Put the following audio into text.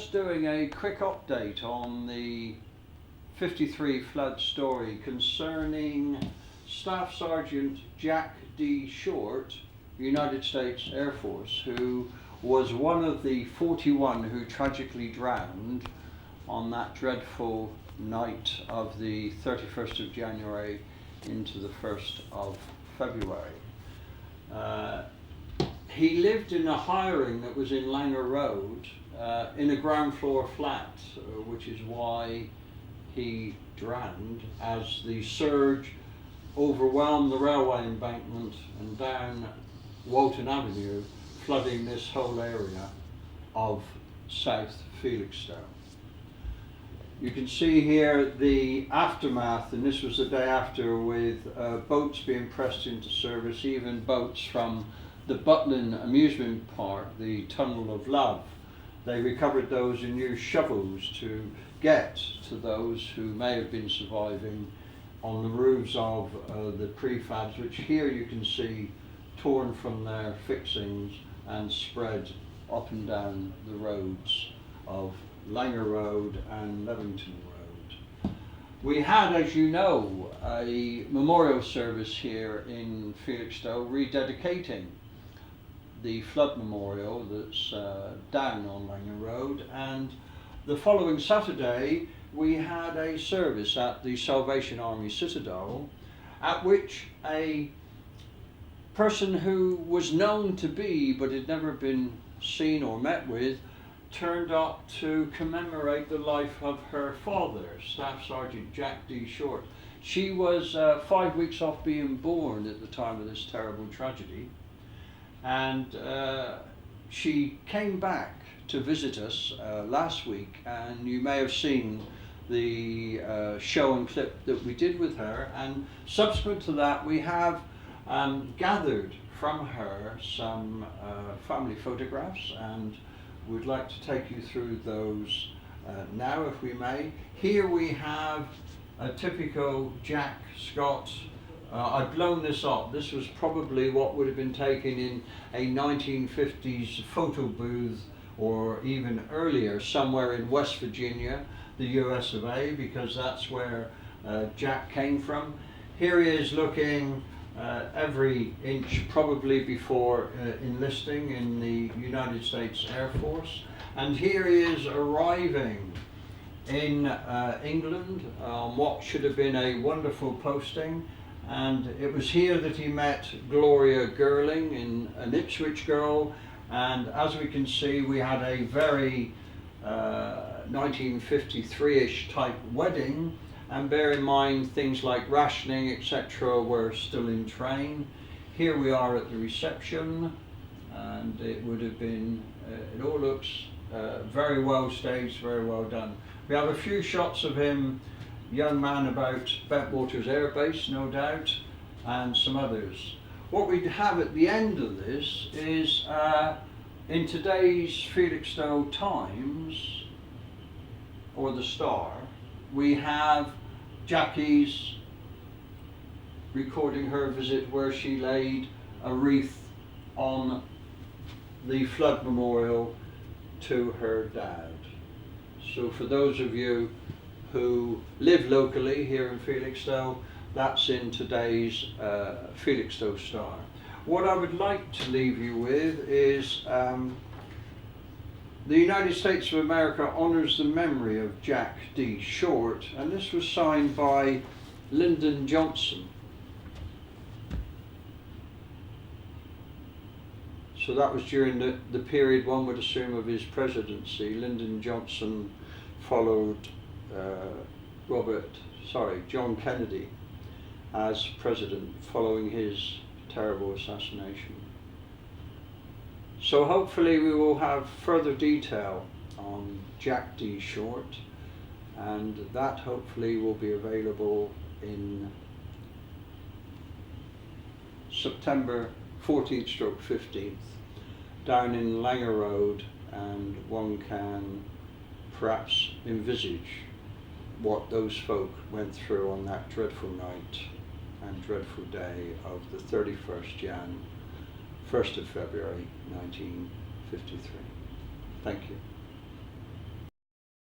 just doing a quick update on the 53 flood story concerning Staff Sergeant Jack D. Short, United States Air Force, who was one of the 41 who tragically drowned on that dreadful night of the 31st of January into the 1st of February. He lived in a hiring that was in Langer Road in a ground floor flat, which is why he drowned as the surge overwhelmed the railway embankment and down Walton Avenue, flooding this whole area of South Felixstowe. You can see here the aftermath, and this was the day after, with boats being pressed into service, even boats from the Butlin amusement park, the Tunnel of Love. They recovered those and used shovels to get to those who may have been surviving on the roofs of the prefabs, which here you can see torn from their fixings and spread up and down the roads of Langer Road and Levington Road. We had, as you know, a memorial service here in Felixstowe rededicating the flood memorial that's down on Langer Road, and the following Saturday we had a service at the Salvation Army Citadel at which a person who was known to be but had never been seen or met with turned up to commemorate the life of her father, Staff Sergeant Jack D. Short. She was 5 weeks off being born at the time of this terrible tragedy, and she came back to visit us last week, and you may have seen the show and clip that we did with her, and subsequent to that we have gathered from her some family photographs, and we'd like to take you through those now, if we may. Here we have a typical Jack Scott. I've blown this up. This was probably what would have been taken in a 1950s photo booth, or even earlier, somewhere in West Virginia, the US of A, because that's where Jack came from. Here he is looking every inch probably before enlisting in the United States Air Force, and here he is arriving in England on what should have been a wonderful posting, and it was here that he met Gloria Girling, in an Ipswich girl, and as we can see we had a very 1953-ish type wedding. And bear in mind things like rationing, etc. were still in train. Here we are at the reception, and it would have been, it all looks very well staged, very well done. We have a few shots of him, young man about Bentwaters Air Base, no doubt, and some others. What we have at the end of this is, in today's Felixstowe Times, or the Star, we have Jackie's recording her visit, where she laid a wreath on the flood memorial to her dad. So for those of you who live locally here in Felixstowe, that's in today's Felixstowe Star. What I would like to leave you with is the United States of America honors the memory of Jack D. Short, and this was signed by Lyndon Johnson. So that was during the period one would assume of his presidency. Lyndon Johnson followed John Kennedy as president following his terrible assassination. So hopefully we will have further detail on Jack D. Short, and that hopefully will be available in September 14th/15th down in Langer Road, and one can perhaps envisage what those folk went through on that dreadful night and dreadful day of the 31st Jan, 1st of February 1953. Thank you.